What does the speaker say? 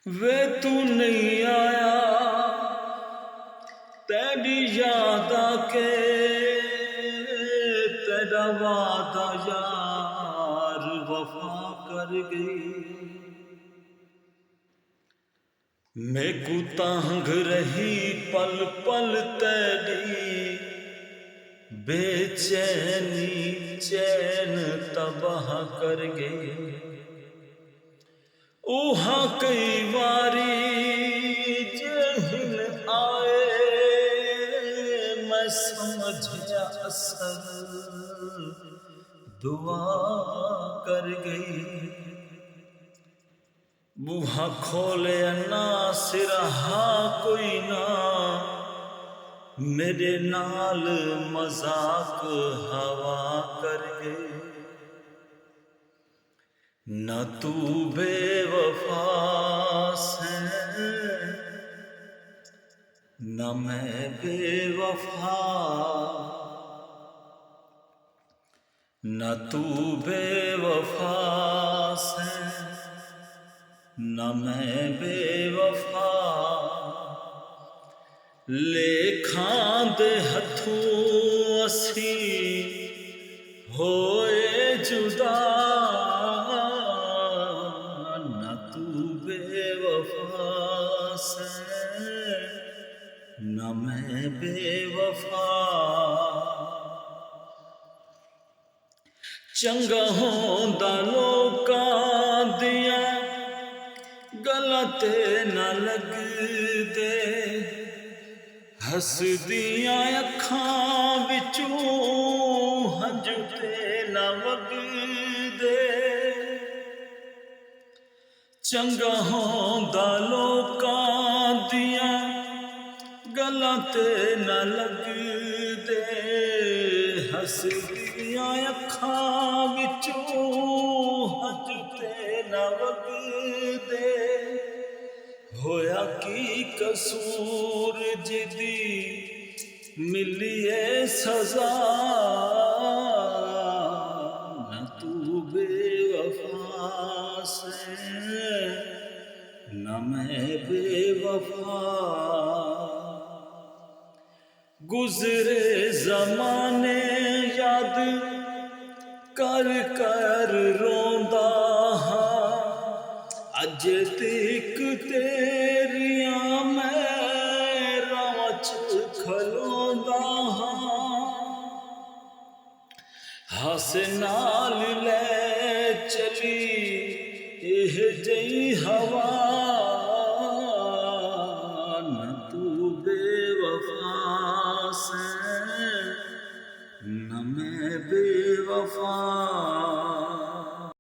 वे तू नहीं आया तेरी याद आके तेरा वादा यार वफा कर गई। मैं को तांग रही पल पल तेरी बेचैनी चैन तबाह कर गई। ओहा कई बारी जहिल आए मैं समझया असर दुआ कर गई। बूहा खोले ना सिरहा कोई ना मेरे नाल मजाक हवा कर गई। न तू बेवफा से न मैं बेवफा, न तू बेवफा से न मैं बेवफा। लेखां दे हथों असी होए जुदा, न तू बेवफा से न मैं बेवफा। चंगा होंदा लोकां दियां गल्लां ते न लगदे, हसदियां अखां विचों हंझू ते न वगदे। चंगा होंदा लोकां दियां गल्लां ते न लगदे, हसदियां अखां विचों हंझू ते न वगदे। होया की कसूर जिदी मिलिए सजा, न तू बेवफा से न मैं बेवफा। गुजरे जमाने याद कर कर रोंदा हां, अज तक तेरियां मैं राह च खलोंदा हां। हासे नाल ले चली एह जई हवा, न तू बेवफा से न मैं बेवफा।